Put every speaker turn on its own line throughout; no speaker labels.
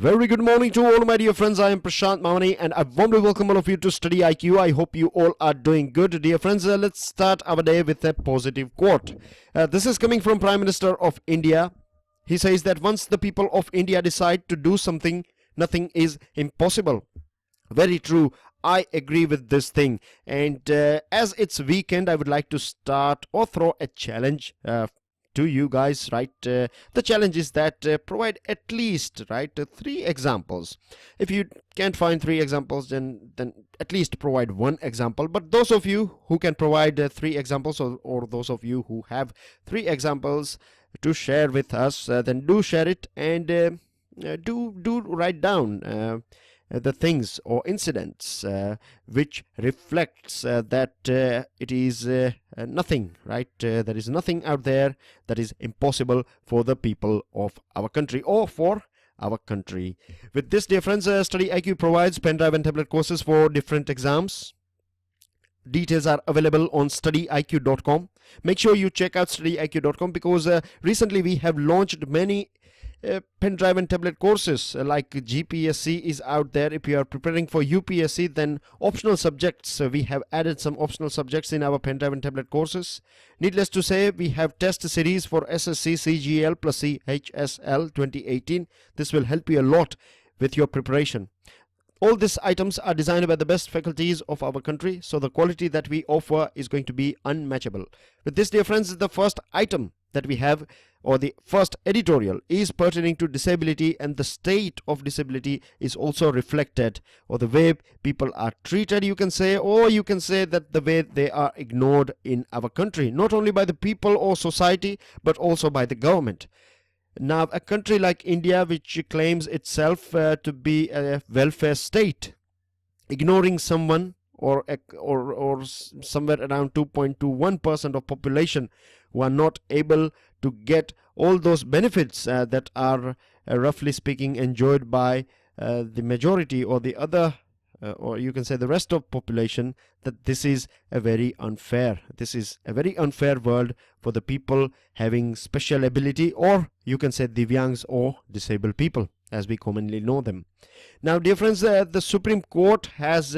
Very good morning to all my dear friends. I am Prashant Mawani and I want to welcome all of you to StudyIQ. I hope you all are doing good. Dear friends, let's start our day with a positive quote. This is coming from Prime Minister of India. He says that once the people of India decide to do something, nothing is impossible. Very true. I agree with this thing. And as it's weekend, I would like to start or throw a challenge to you guys, right? The challenge is that provide at least, right, 3 examples. If you can't find 3 examples, then at least provide 1 example. But those of you who can provide 3 examples, or those of you who have 3 examples to share with us, then do share it, and do write down the things or incidents which reflects that it is nothing, right? There is nothing out there that is impossible for the people of our country or for our country. With this, dear friends, StudyIQ provides pen drive and tablet courses for different exams. Details are available on StudyIQ.com. Make sure you check out StudyIQ.com because recently we have launched many pen drive and tablet courses like GPSC is out there. If you are preparing for UPSC, then optional subjects, we have added some optional subjects in our pen drive and tablet courses. Needless to say, we have test series for SSC, CGL plus CHSL 2018. This will help you a lot with your preparation. All these items are designed by the best faculties of our country, so the quality that we offer is going to be unmatchable. With this, dear friends, the first item that we have, or the first editorial, is pertaining to disability, and the state of disability is also reflected, or the way people are treated, you can say, or you can say that the way they are ignored in our country, not only by the people or society, but also by the government. Now, a country like India, which claims itself to be a welfare state, ignoring someone or somewhere around 2.21% of population who are not able to get all those benefits that are roughly speaking enjoyed by the majority or the other or you can say the rest of population, that this is a very unfair. This is a very unfair world for the people having special ability, or you can say Divyangs or disabled people as we commonly know them. Now, dear friends, the Supreme Court has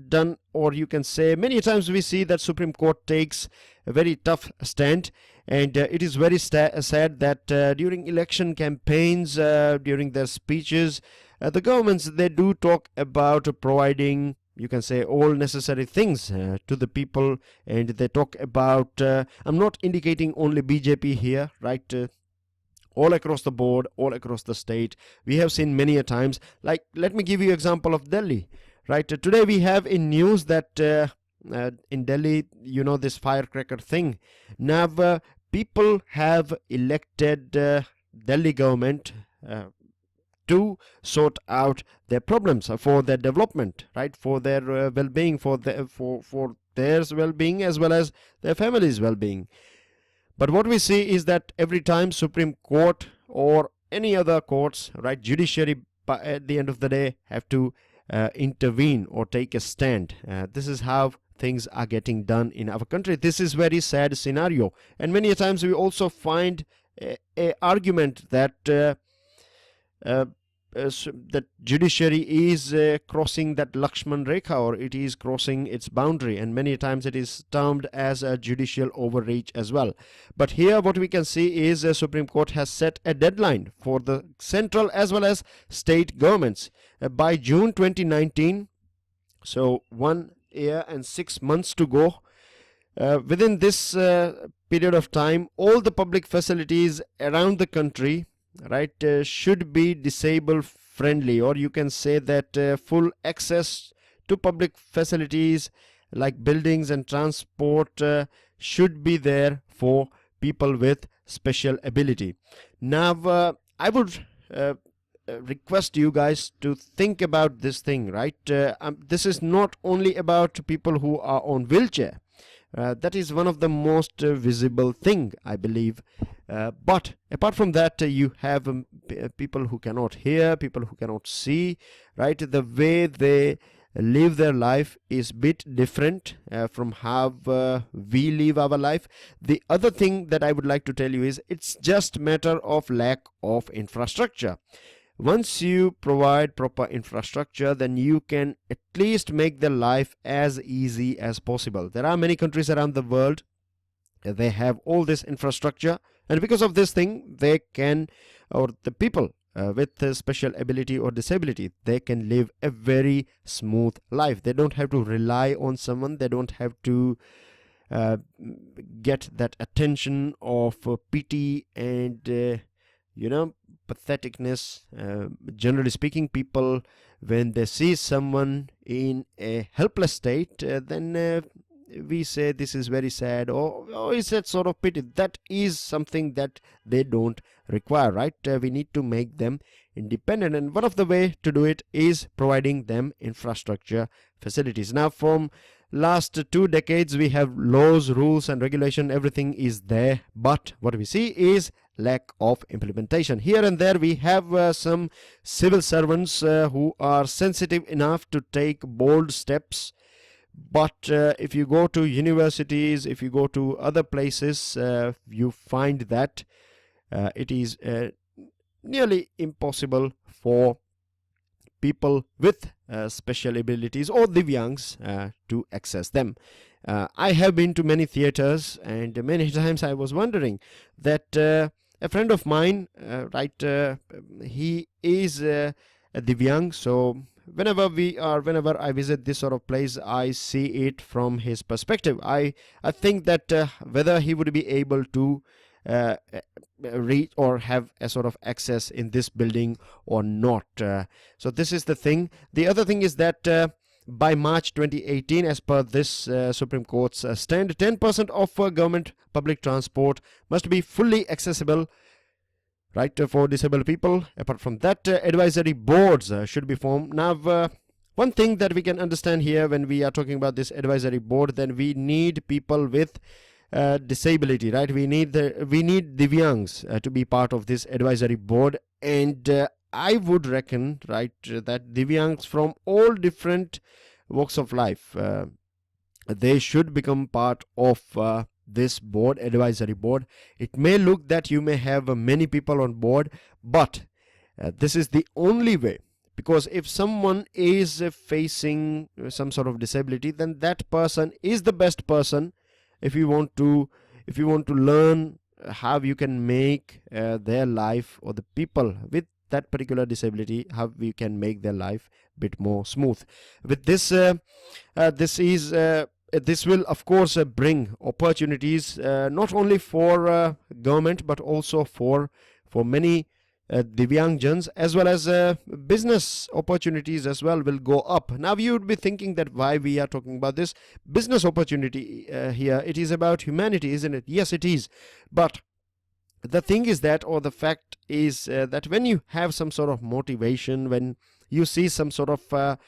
done, or you can say many times we see that Supreme Court takes a very tough stand, and it is very sad that during election campaigns, during their speeches, the governments, they do talk about providing, you can say, all necessary things to the people, and they talk about, I'm not indicating only BJP here, right? All across the board, all across the state, we have seen many a times. Like, let me give you example of Delhi, right? Today we have in news that in Delhi, you know, this firecracker thing. Now, people have elected Delhi government to sort out their problems for their development, right? For their well-being, for their well-being as well as their family's well-being. But what we see is that every time Supreme Court or any other courts, right, judiciary, at the end of the day, have to intervene or take a stand. This is how things are getting done in our country. This is very sad scenario, and many times we also find a argument that that judiciary is crossing that Lakshman Rekha, or it is crossing its boundary, and many times it is termed as a judicial overreach as well. But here what we can see is the Supreme Court has set a deadline for the central as well as state governments by June 2019, so 1 year and 6 months to go. Within this period of time, all the public facilities around the country, right, should be disabled friendly, or you can say that full access to public facilities like buildings and transport should be there for people with special ability. Now, I would request you guys to think about this thing, right? This is not only about people who are on wheelchair. That is one of the most visible thing, I believe. But apart from that, you have people who cannot hear, people who cannot see, right? The way they live their life is bit different from how we live our life. The other thing that I would like to tell you is it's just matter of lack of infrastructure. once you provide proper infrastructure, then you can at least make their life as easy as possible. There are many countries around the world, they have all this infrastructure, and because of this thing, they can, or the people with a special ability or disability, they can live a very smooth life. They don't have to rely on someone, they don't have to get that attention of pity and patheticness. Generally speaking, people, when they see someone in a helpless state, then we say this is very sad, or is that sort of pity. That is something that they don't require, right? We need to make them independent, and one of the way to do it is providing them infrastructure facilities. Now, from last 2 decades, we have laws, rules and regulation, everything is there, but what we see is lack of implementation. Here and there we have some civil servants who are sensitive enough to take bold steps, but if you go to universities, if you go to other places, you find that it is nearly impossible for people with special abilities or divyangs to access them. I have been to many theaters, and many times I was wondering that a friend of mine, he is a divyang, so whenever I visit this sort of place, I see it from his perspective. I think that whether he would be able to reach or have a sort of access in this building or not. So this is the thing. The other thing is that by March 2018, as per this Supreme Court's stand, 10% of government public transport must be fully accessible, right, for disabled people. Apart from that, advisory boards should be formed. Now, one thing that we can understand here when we are talking about this advisory board, then we need people with disability, right? We need divyangs to be part of this advisory board, and I would reckon, right, that divyangs from all different walks of life, they should become part of this board, advisory board. It may look that you may have many people on board, but this is the only way, because if someone is facing some sort of disability, then that person is the best person if you want to learn how you can make their life, or the people with that particular disability, how we can make their life a bit more smooth. With this, this will of course bring opportunities not only for government, but also for many Divyangjans, as well as business opportunities as well will go up. Now you would be thinking that why we are talking about this business opportunity here. It is about humanity, isn't it? Yes, it is. But the thing is that, or the fact is that when you have some sort of motivation, when you see some sort of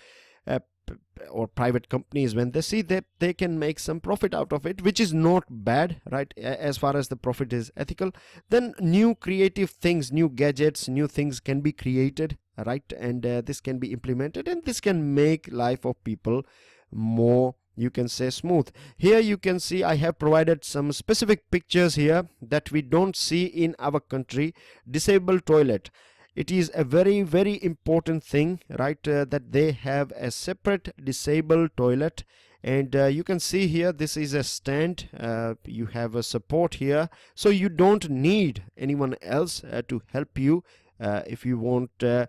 or private companies, when they see that they can make some profit out of it, which is not bad, right, as far as the profit is ethical, then new creative things, new gadgets, new things can be created, right, and this can be implemented, and this can make life of people more, you can say, smooth. Here you can see I have provided some specific pictures here that we don't see in our country. Disabled toilet, it is a very, very important thing, right, that they have a separate disabled toilet. And you can see here, this is a stand, you have a support here, so you don't need anyone else to help you if you want to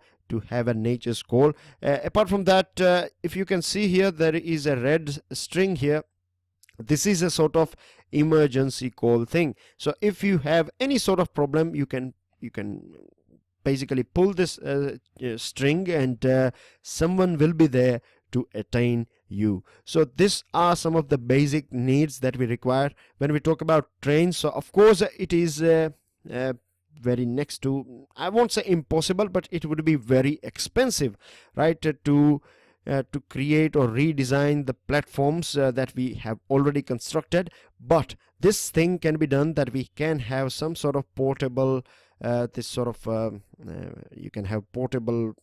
have a nature's call. Apart from that, if you can see here, there is a red string here. This is a sort of emergency call thing. So if you have any sort of problem, you can basically pull this string, and someone will be there to attain you. So these are some of the basic needs that we require when we talk about trains. So of course it is very next to, I won't say impossible, but it would be very expensive, right, to create or redesign the platforms that we have already constructed. But this thing can be done, that we can have some sort of portable this sort of you can have portable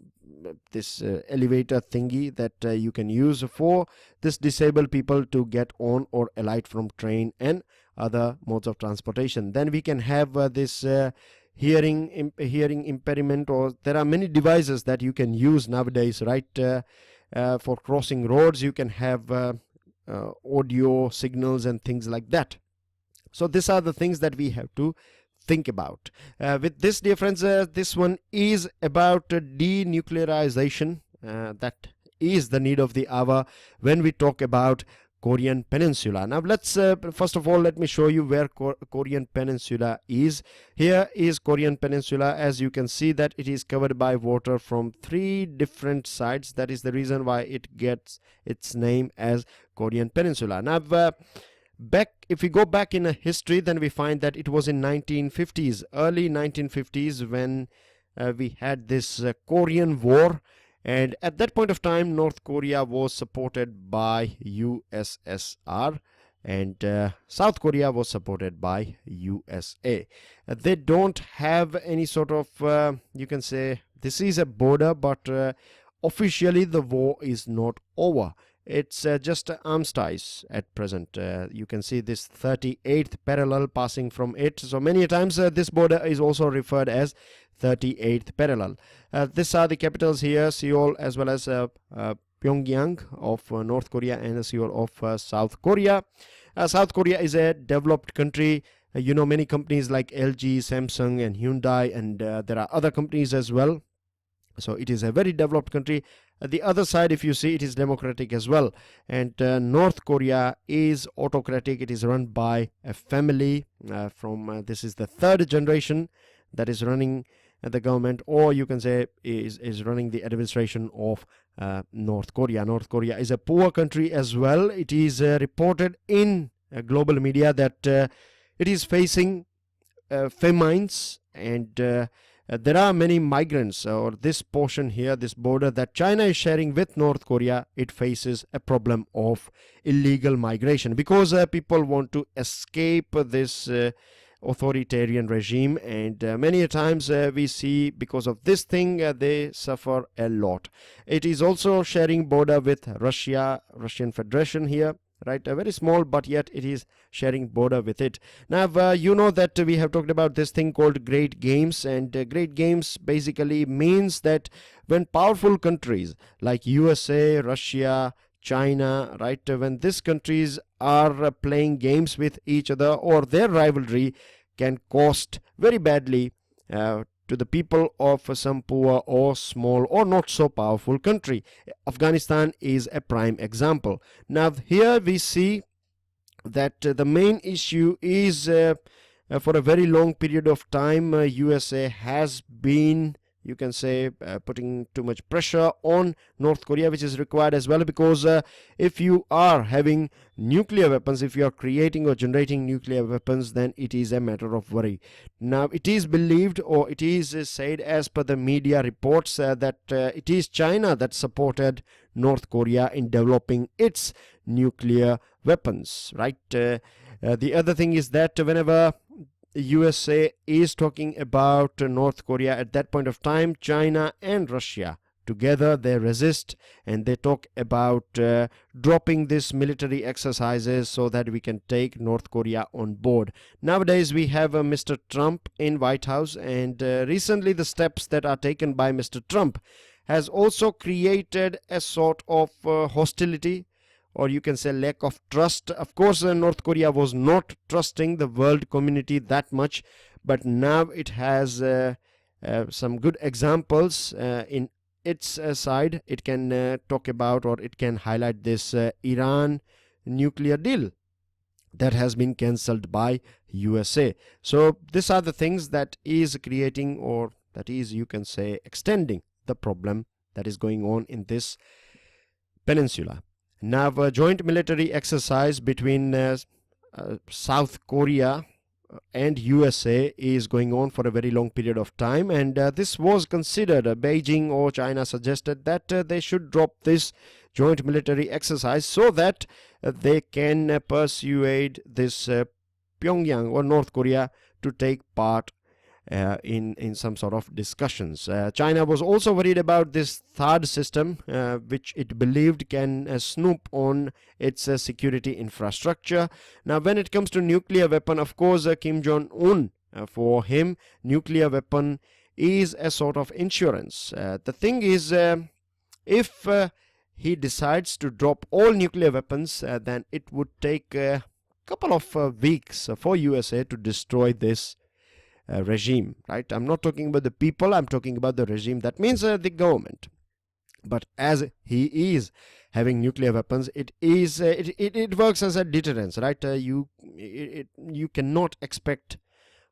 this elevator thingy that you can use for this disabled people to get on or alight from train and other modes of transportation. Then we can have this hearing impairment, or there are many devices that you can use nowadays, right? For crossing roads, you can have audio signals and things like that. So these are the things that we have to think about. With this, dear friends, this one is about denuclearization. That is the need of the hour when we talk about Korean Peninsula. Now let's first of all, let me show you where Korean Peninsula is. Here is Korean Peninsula. As you can see that it is covered by water from 3 different sides. That is the reason why it gets its name as Korean Peninsula. Now if we go back in a history, then we find that it was in 1950s, early 1950s, when we had this Korean War. And at that point of time, North Korea was supported by USSR, and South Korea was supported by USA. They don't have any sort of, you can say, this is a border, but officially the war is not over. It's just armistice at present. You can see this 38th parallel passing from it. So many times this border is also referred as 38th parallel. These are the capitals here, Seoul as well as Pyongyang of North Korea and Seoul of South Korea. South Korea is a developed country. You know, many companies like LG, Samsung and Hyundai, and there are other companies as well. So it is a very developed country. The other side, if you see, it is democratic as well. And North Korea is autocratic. It is run by a family from this is the 3rd generation that is running the government, or you can say is running the administration of North Korea. North Korea is a poor country as well. It is reported in global media that it is facing famines, and there are many migrants, or this portion here, this border that China is sharing with North Korea, it faces a problem of illegal migration, because people want to escape this authoritarian regime, and many times we see because of this thing they suffer a lot. It is also sharing border with Russian Federation here, right? Very small, but yet it is sharing border with it. Now you know that we have talked about this thing called Great Games, and Great Games basically means that when powerful countries like USA, Russia, China, right, when these countries are playing games with each other, or their rivalry can cost very badly to the people of some poor or small or not so powerful country. Afghanistan is a prime example. Now here we see that the main issue is for a very long period of time USA has been, you can say, putting too much pressure on North Korea, which is required as well, because if you are having nuclear weapons, if you are creating or generating nuclear weapons, then it is a matter of worry. Now it is believed, or it is said as per the media reports, that it is China that supported North Korea in developing its nuclear weapons, right? The other thing is that whenever USA is talking about North Korea, at that point of time China and Russia together they resist, and they talk about dropping this military exercises so that we can take North Korea on board. Nowadays we have Mr. Trump in White House, and recently the steps that are taken by Mr. Trump has also created a sort of hostility, or you can say lack of trust. Of course North Korea was not trusting the world community that much, but now it has some good examples in its side. It can talk about, or it can highlight this Iran nuclear deal that has been cancelled by USA. So these are the things that is creating, or that is, you can say, extending the problem that is going on in this peninsula. Now a joint military exercise between South Korea and USA is going on for a very long period of time, and this was considered, Beijing or China suggested that they should drop this joint military exercise so that they can persuade this Pyongyang or North Korea to take part in some sort of discussions. China was also worried about this third system, which it believed can snoop on its security infrastructure. Now when it comes to nuclear weapon, of course Kim Jong-un For him, nuclear weapon is a sort of insurance. The thing is, if he decides to drop all nuclear weapons, then it would take a couple of weeks for USA to destroy this regime, right? I'm not talking about the people, I'm talking about the regime. That means the government. But as he is having nuclear weapons, it works as a deterrence, right? You cannot expect,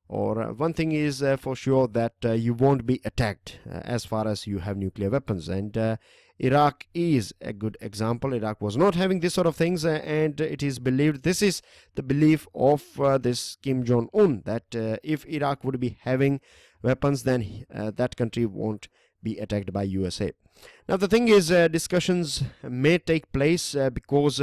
or one thing is for sure, that you won't be attacked as far as you have nuclear weapons. And Iraq is a good example. Iraq was not having this sort of things, and it is believed, this is the belief of this Kim Jong-un, that if Iraq would be having weapons, then that country won't be attacked by USA. Now the thing is, discussions may take place because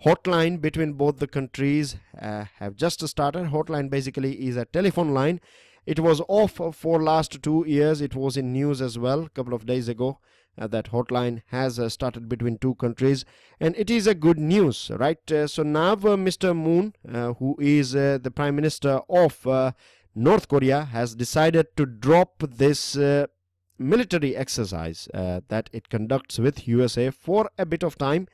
hotline between both the countries have just started. Hotline basically is a telephone line. It was off for last 2 years. It was in news as well a couple of days ago. That hotline has started between two countries, and it is a good news, right? So now Mr. Moon, who is the Prime Minister of North Korea, has decided to drop this military exercise that it conducts with USA for a bit of time,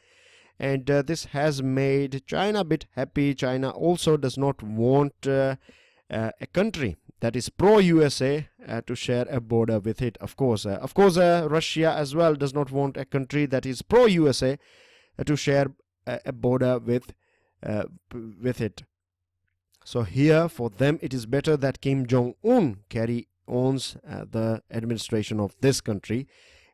and this has made China a bit happy. China also does not want a country that is pro-USA to share a border with it. Of course, Russia as well does not want a country that is pro-USA to share a border with it. So here, for them, it is better that Kim Jong-un owns the administration of this country,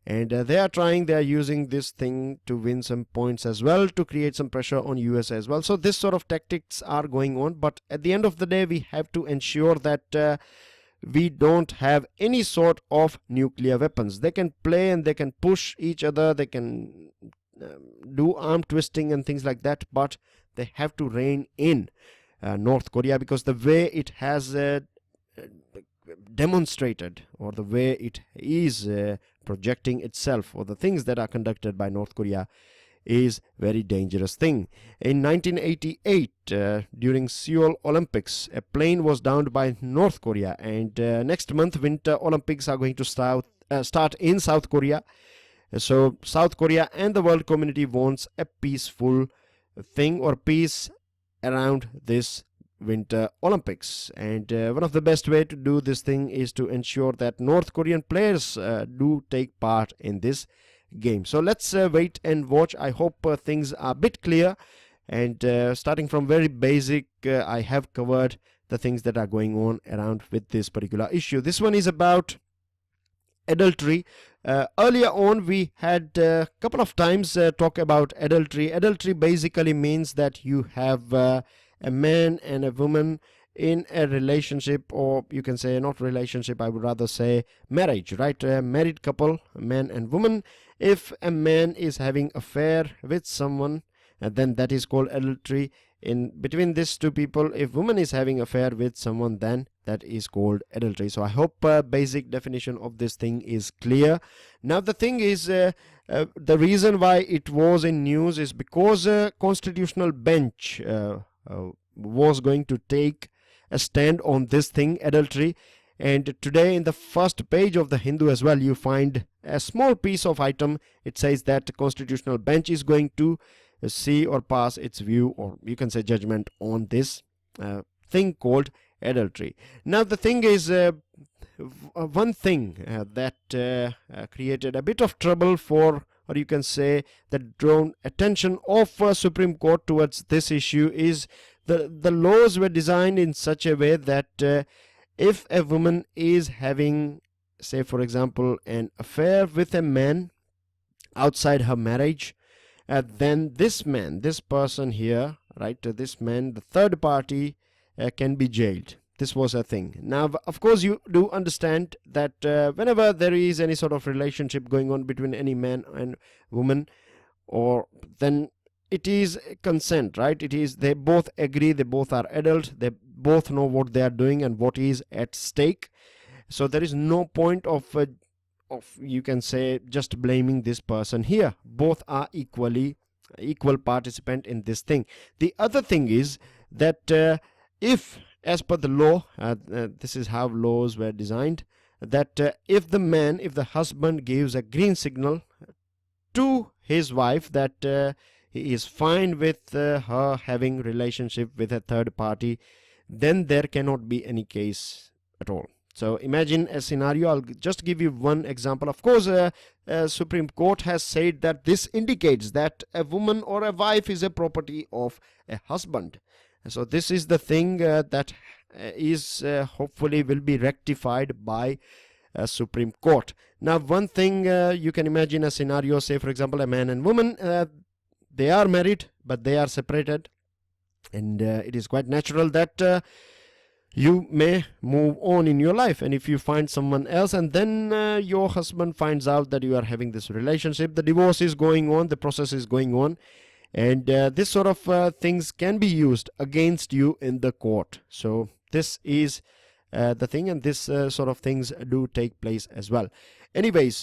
and they are using this thing to win some points as well, to create some pressure on US as well. So this sort of tactics are going on, but at the end of the day, we have to ensure that we don't have any sort of nuclear weapons. They can play and they can push each other, they can do arm twisting and things like that, but they have to rein in North Korea, because the way it has demonstrated, or the way it is projecting itself, or the things that are conducted by North Korea, is very dangerous thing. In 1988, during Seoul Olympics, a plane was downed by North Korea, and next month Winter Olympics are going to start in South Korea. So South Korea and the world community wants a peaceful thing, or peace around this Winter Olympics, and one of the best way to do this thing is to ensure that North Korean players do take part in this game. So let's wait and watch. I hope things are a bit clear, and starting from very basic, I have covered the things that are going on around with this particular issue. This one is about adultery. Earlier on, we had a couple of times talk about adultery. Adultery basically means that you have a man and a woman in a relationship, or you can say not relationship, I would rather say marriage, right? A married couple, man and woman. If a man is having affair with someone, then that is called adultery. In between these two people, if woman is having affair with someone, then that is called adultery. So I hope basic definition of this thing is clear. Now the thing is, the reason why it was in news is because constitutional bench was going to take a stand on this thing, adultery. And today in the first page of the Hindu as well, you find a small piece of item. It says that the constitutional bench is going to see or pass its view, or you can say judgment, on this thing called adultery. Now the thing is, one thing that created a bit of trouble for, or you can say that drawn attention of Supreme Court towards this issue, is the laws were designed in such a way that if a woman is having, say for example, an affair with a man outside her marriage, then this man, this person here, right, this man, the third party, can be jailed. This was a thing. Now of course you do understand that whenever there is any sort of relationship going on between any man and woman, or then it is consent, right? It is, they both agree, they both are adult, they both know what they are doing and what is at stake. So there is no point of you can say just blaming this person here. Both are equal participant in this thing. The other thing is that if as per the law, this is how laws were designed, that if the husband gives a green signal to his wife that he is fine with her having relationship with a third party, then there cannot be any case at all. So imagine a scenario. I'll just give you one example. Of course, Supreme Court has said that this indicates that a woman or a wife is a property of a husband. So this is the thing that is hopefully will be rectified by Supreme Court. Now, one thing you can imagine a scenario, say for example a man and woman, they are married but they are separated, and it is quite natural that you may move on in your life, and if you find someone else and then your husband finds out that you are having this relationship, the divorce is going on, the process is going on, and this sort of things can be used against you in the court. So this is the thing, and this sort of things do take place as well. Anyways,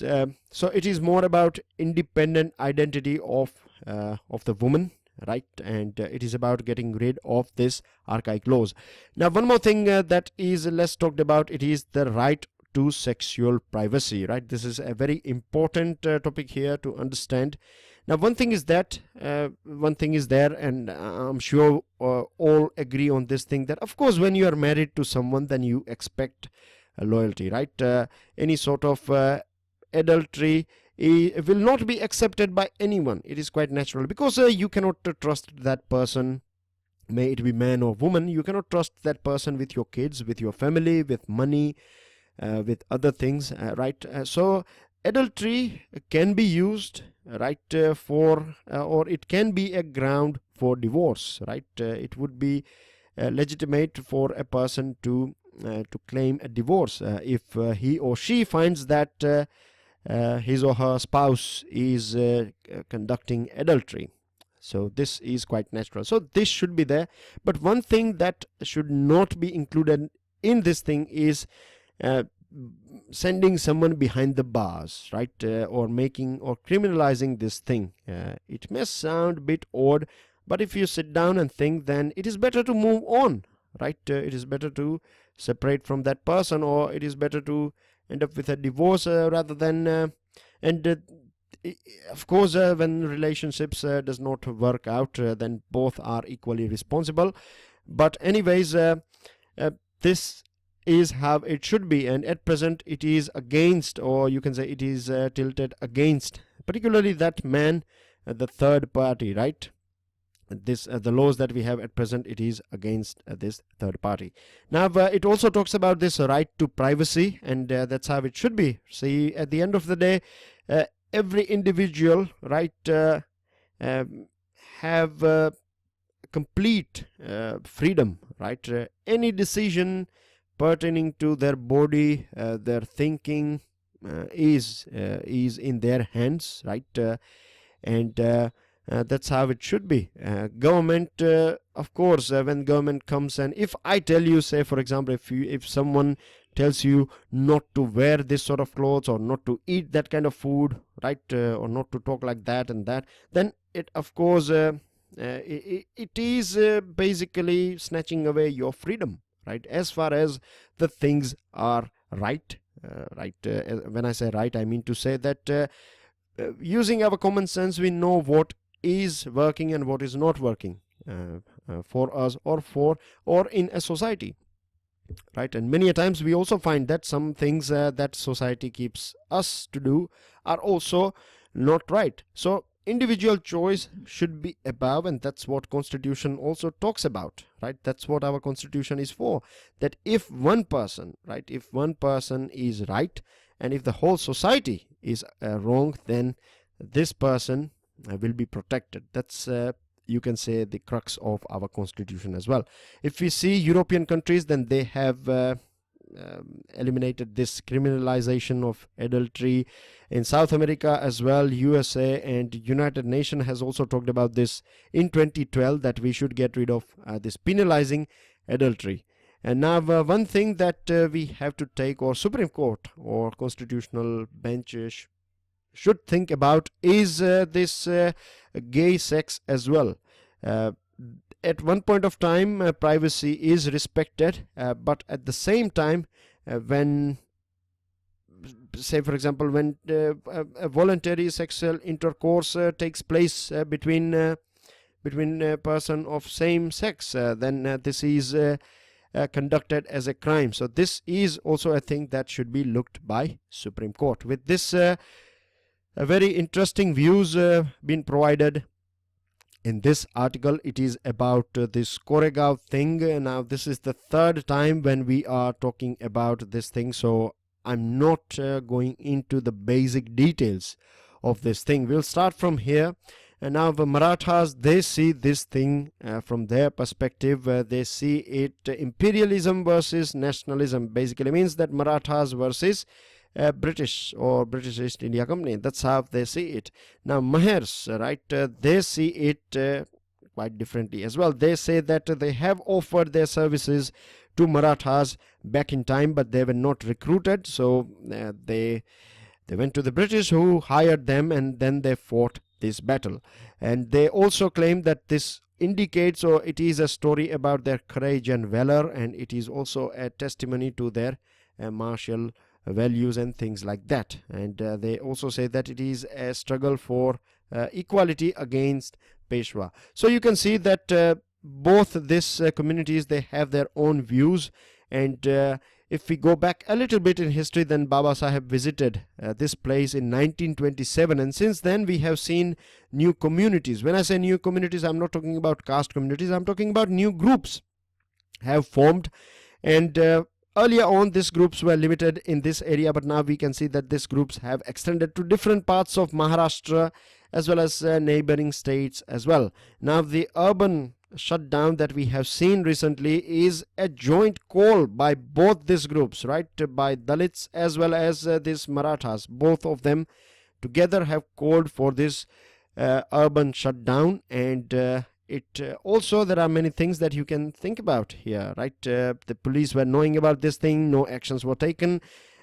so it is more about independent identity of the woman, right? And it is about getting rid of this archaic laws. Now, one more thing that is less talked about, it is the right to sexual privacy, right? This is a very important topic here to understand. Now, one thing is there, and I'm sure all agree on this thing, that of course when you are married to someone, then you expect loyalty, right? Any sort of adultery will not be accepted by anyone. It is quite natural, because you cannot trust that person, may it be man or woman. You cannot trust that person with your kids, with your family, with money, with other things, right? So adultery can be used, right, for or it can be a ground for divorce, right? It would be legitimate for a person to claim a divorce if he or she finds that his or her spouse is conducting adultery. So this is quite natural. So this should be there. But one thing that should not be included in this thing is sending someone behind the bars, right? Or making or criminalizing this thing. It may sound a bit odd, but if you sit down and think, then it is better to move on, right? It is better to separate from that person, or it is better to end up with a divorce rather than of course when relationships does not work out, then both are equally responsible. But anyways, this is how it should be, and at present it is against, or you can say it is tilted against, particularly that man, the third party, right? This the laws that we have at present, it is against this third party. Now it also talks about this right to privacy, and that's how it should be. See, at the end of the day, every individual, right, have complete freedom, right? Any decision pertaining to their body, their thinking is in their hands, right? And that's how it should be. Government, of course, when government comes, and if I tell you, say for example, if someone tells you not to wear this sort of clothes, or not to eat that kind of food, right, or not to talk like that and that, then it of course it is basically snatching away your freedom, right? As far as the things are right, right. When I say right, I mean to say that using our common sense, we know what is working and what is not working for us, or in a society, right? And many a times we also find that some things that society keeps us to do are also not right. So individual choice should be above, and that's what Constitution also talks about, right? That's what our Constitution is for, that if one person, right, if one person is right, and if the whole society is wrong, then this person will be protected. That's you can say the crux of our Constitution as well. If we see European countries, then they have eliminated this criminalization of adultery. In South America as well, USA and United Nations has also talked about this in 2012, that we should get rid of this penalizing adultery. And now one thing that we have to take, or Supreme Court or constitutional bench should think about, is this gay sex as well. at one point of time privacy is respected, but at the same time when, say for example, when a voluntary sexual intercourse takes place between a person of same sex, then this is conducted as a crime. So this is also a thing that should be looked by Supreme Court. With this a very interesting views been provided in this article. It is about this Koregaon thing. Now this is the third time when we are talking about this thing, so I'm not going into the basic details of this thing. We'll start from here. And now the Marathas, they see this thing from their perspective. They see it imperialism versus nationalism. Basically means that Marathas versus British or British East India Company. That's how they see it. Now Mahers, right, they see it quite differently as well. They say that they have offered their services to Marathas back in time, but they were not recruited. So they went to the British, who hired them, and then they fought this battle. And they also claim that this indicates, or it is a story about their courage and valor, and it is also a testimony to their martial values and things like that. And they also say that it is a struggle for equality against Peshwa. So you can see that both these communities, they have their own views. And if we go back a little bit in history, then Baba Saheb visited this place in 1927, and since then we have seen new communities. When I say new communities, I'm not talking about caste communities, I'm talking about new groups have formed. And earlier on these groups were limited in this area, but now we can see that these groups have extended to different parts of Maharashtra as well as neighboring states as well. Now the urban shutdown that we have seen recently is a joint call by both these groups, right, by Dalits as well as these Marathas. Both of them together have called for this urban shutdown. And it also, there are many things that you can think about here, right? The police were knowing about this thing, no actions were taken.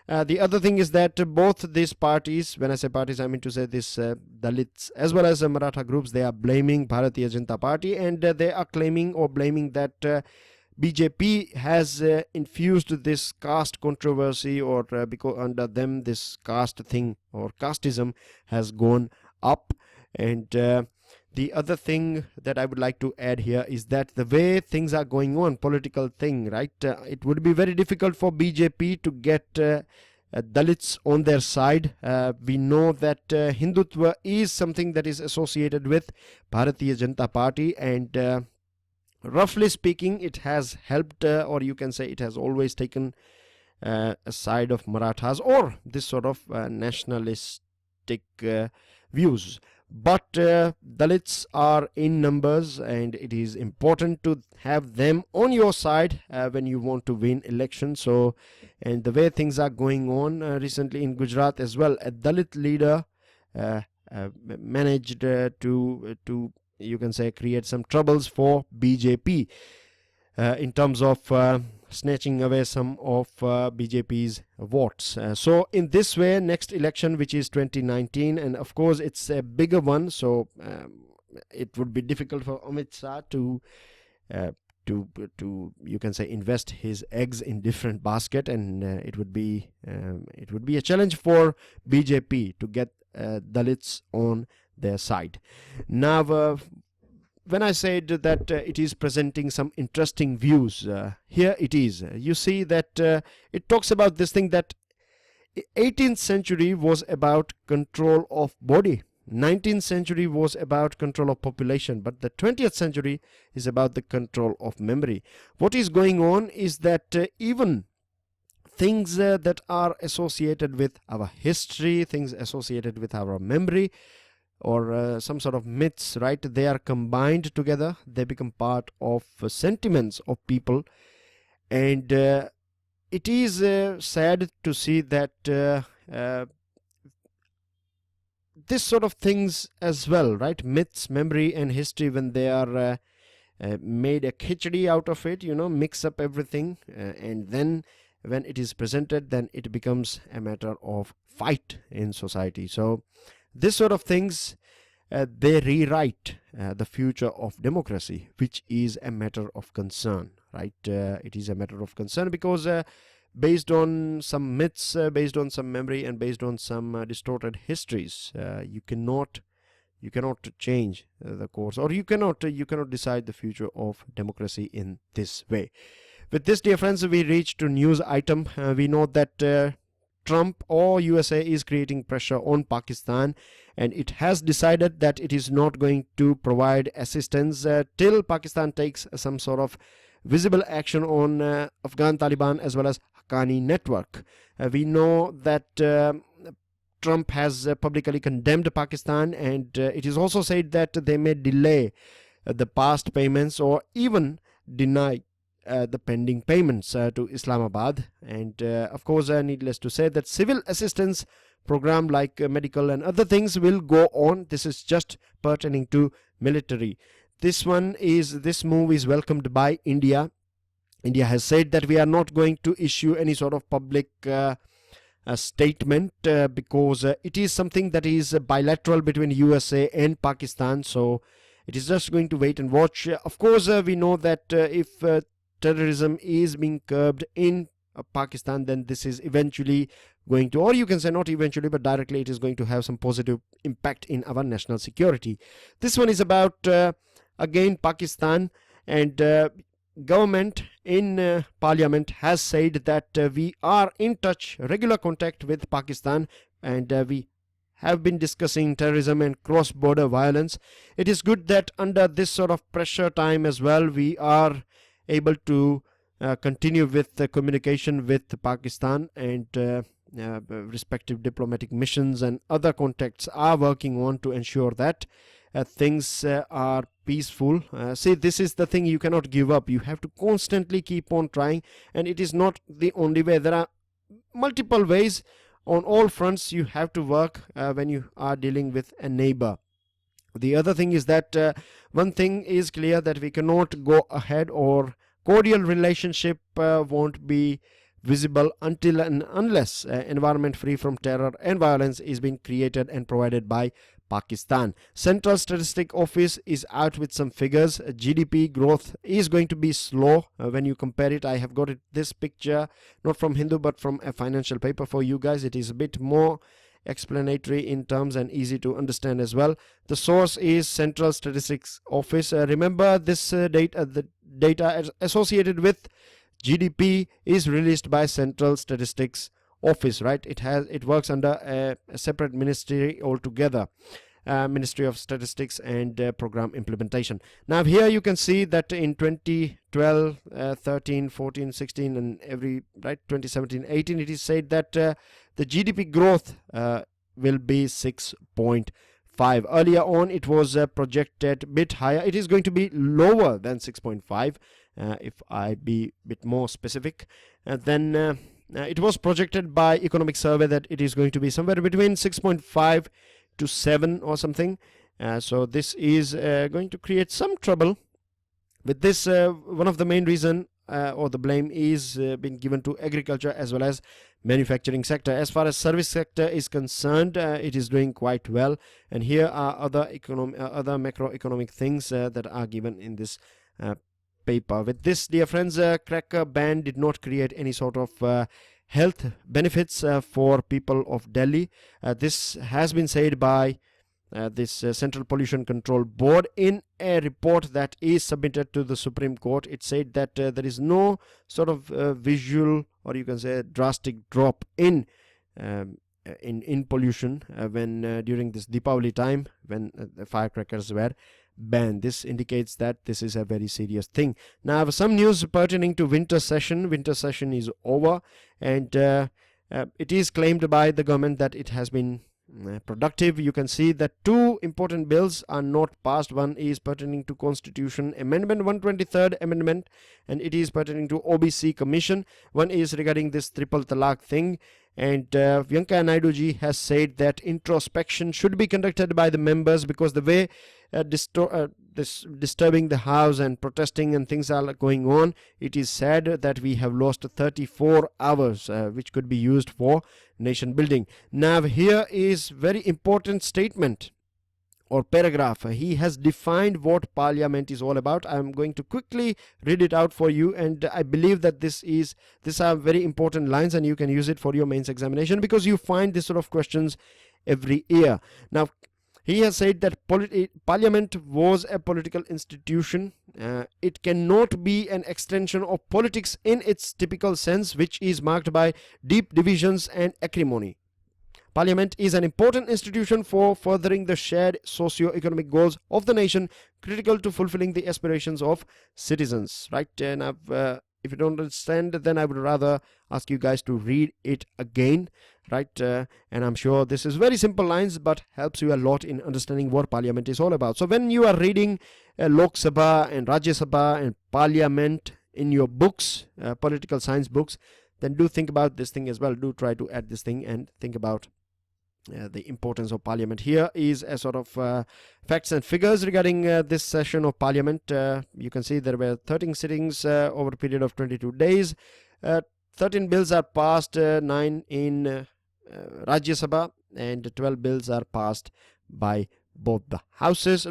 The other thing is that both these parties, when I say parties, I mean to say this Dalits as well as Maratha groups, they are blaming Bharatiya Janata Party, and they are claiming or blaming that BJP has infused this caste controversy, or because under them this caste thing or casteism has gone up. And the other thing that I would like to add here is that the way things are going on, political thing, right, it would be very difficult for BJP to get Dalits on their side. We know that Hindutva is something that is associated with Bharatiya Janata Party, and roughly speaking it has helped, or you can say it has always taken a side of Marathas or this sort of nationalistic views. But Dalits are in numbers, and it is important to have them on your side when you want to win elections. So, and the way things are going on recently in Gujarat as well, a Dalit leader managed to you can say create some troubles for BJP in terms of snatching away some of BJP's votes. So in this way, next election, which is 2019, and of course it's a bigger one, so it would be difficult for Amit Shah to you can say invest his eggs in different basket, and it would be a challenge for BJP to get Dalits on their side. Now when I said that it is presenting some interesting views, here it is. You see that it talks about this thing that 18th century was about control of body, 19th century was about control of population, but the 20th century is about the control of memory. What is going on is that even things that are associated with our history, things associated with our memory, or some sort of myths, right, they are combined together, they become part of sentiments of people. And it is sad to see that this sort of things as well, right, myths, memory and history, when they are made a khichdi out of it, you know, mix up everything, and then when it is presented, then it becomes a matter of fight in society. So this sort of things they rewrite the future of democracy, which is a matter of concern, right? It is a matter of concern because based on some myths, based on some memory, and based on some distorted histories, you cannot change the course, or you cannot decide the future of democracy in this way. With this, dear friends, we reach to news item. We know that Trump or USA is creating pressure on Pakistan, and it has decided that it is not going to provide assistance till Pakistan takes some sort of visible action on Afghan Taliban as well as Haqqani network. We know that Trump has publicly condemned Pakistan, and it is also said that they may delay the past payments or even deny the pending payments to Islamabad. And of course, needless to say that civil assistance program like medical and other things will go on. This is just pertaining to military. This move is welcomed by India. India has said that we are not going to issue any sort of public statement because it is something that is bilateral between USA and Pakistan. So it is just going to wait and watch. Of course, we know that if terrorism is being curbed in Pakistan, then this is eventually going to, or you can say not eventually, but directly it is going to have some positive impact in our national security. This one is about again Pakistan, and government in parliament has said that we are in touch, regular contact with Pakistan, and we have been discussing terrorism and cross-border violence. It is good that under this sort of pressure time as well, we are able to continue with the communication with Pakistan, and respective diplomatic missions and other contacts are working on to ensure that things are peaceful. See, this is the thing, you cannot give up. You have to constantly keep on trying, and it is not the only way. There are multiple ways. On all fronts you have to work when you are dealing with a neighbor. The other thing is that one thing is clear, that we cannot go ahead, or cordial relationship won't be visible until and unless environment free from terror and violence is being created and provided by Pakistan. Central Statistic Office is out with some figures. GDP growth is going to be slow when you compare it. I have got this picture not from Hindu but from a financial paper for you guys. It is a bit more explanatory in terms and easy to understand as well. The source is Central Statistics Office. Remember, this the data associated with GDP is released by Central Statistics Office, right? It works under a separate ministry altogether, Ministry of Statistics and Program Implementation. Now here you can see that in 2012, 13, 14, 16 and 2017, 18, it is said that the GDP growth will be 6.5. Earlier on it was projected a bit higher. It is going to be lower than 6.5 if I be a bit more specific. Then it was projected by Economic Survey that it is going to be somewhere between 6.5 to 7 or something. So this is going to create some trouble. With this, one of the main reason or the blame is being given to agriculture as well as manufacturing sector. As far as service sector is concerned, it is doing quite well, and here are other macroeconomic things that are given in this paper. With this, dear friends, cracker ban did not create any sort of health benefits for people of Delhi. This has been said by this Central Pollution Control Board in a report that is submitted to the Supreme Court. It said that there is no sort of visual, or you can say drastic drop in pollution when during this Deepavali time, when the firecrackers were banned. This indicates that this is a very serious thing. Now some news pertaining to winter session. Winter session is over, and it is claimed by the government that it has been productive. You can see that two important bills are not passed. One is pertaining to Constitution Amendment, 123rd Amendment, and it is pertaining to OBC Commission. One is regarding this triple talaq thing, and Venkaiah Naidu ji has said that introspection should be conducted by the members, because the way disturbing the house and protesting and things are going on, it is sad that we have lost 34 hours which could be used for nation building. Now here is very important statement or paragraph. He has defined what parliament is all about. I'm going to quickly read it out for you, and I believe that these are very important lines, and you can use it for your mains examination, because you find this sort of questions every year. Now, he has said that parliament was a political institution. It cannot be an extension of politics in its typical sense, which is marked by deep divisions and acrimony. Parliament is an important institution for furthering the shared socio-economic goals of the nation, critical to fulfilling the aspirations of citizens. Right? And if you don't understand, then I would rather ask you guys to read it again. Right? And I'm sure this is very simple lines, but helps you a lot in understanding what parliament is all about. So when you are reading Lok Sabha and Rajya Sabha and parliament in your books, political science books, then do think about this thing as well. Do try to add this thing and think about the importance of parliament. Here is a sort of facts and figures regarding this session of parliament. You can see there were 13 sittings over a period of 22 days. 13 bills are passed, 9 in Rajya Sabha, and 12 bills are passed by both the houses.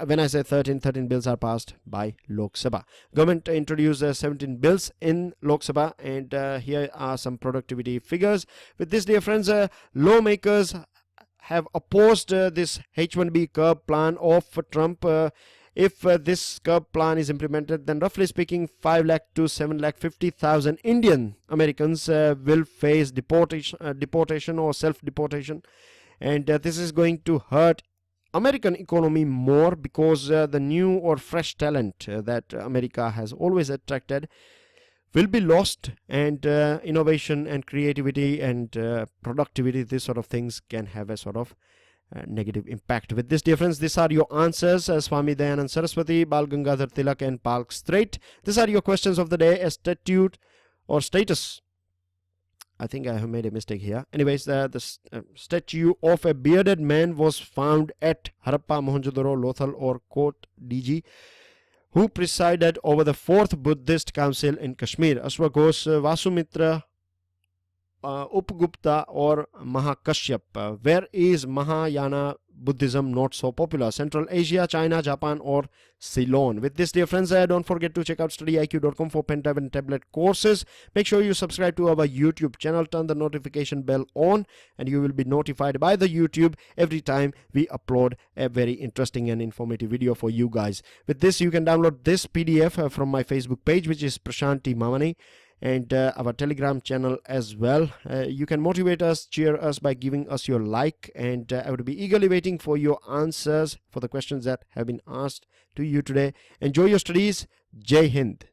When I say 13 bills are passed by Lok Sabha. Government introduced 17 bills in Lok Sabha, and here are some productivity figures. With this, dear friends, lawmakers have opposed this H1B curb plan of Trump. If this curb plan is implemented, then roughly speaking 5 lakh to 7 lakh 50,000 Indian Americans will face deportation or self-deportation, and this is going to hurt American economy more, because the new or fresh talent that America has always attracted will be lost, and innovation and creativity and productivity, these sort of things can have a sort of negative impact. With this difference, these are your answers. Swami Dayanand Saraswati, Bal Gangadhar Tilak and Park Strait. These are your questions of the day. A statute or status, I think I have made a mistake here. Anyways, the statue of a bearded man was found at Harappa, Mohenjo-daro, Lothal or Kot DG, who presided over the 4th Buddhist Council in Kashmir. Ashwa Ghosh, Vasumitra, Upgupta or Mahakashyap. Where is Mahayana Buddhism not so popular? Central Asia, China, Japan or Ceylon? With this, dear friends, don't forget to check out StudyIQ.com for pen, tab and tablet courses. Make sure you subscribe to our YouTube channel, turn the notification bell on, and you will be notified by the YouTube every time we upload a very interesting and informative video for you guys. With this, you can download this PDF from my Facebook page, which is Prashant T. Mamani, and our Telegram channel as well. You can motivate us, cheer us by giving us your like, and I would be eagerly waiting for your answers for the questions that have been asked to you today. Enjoy your studies. Jai Hind.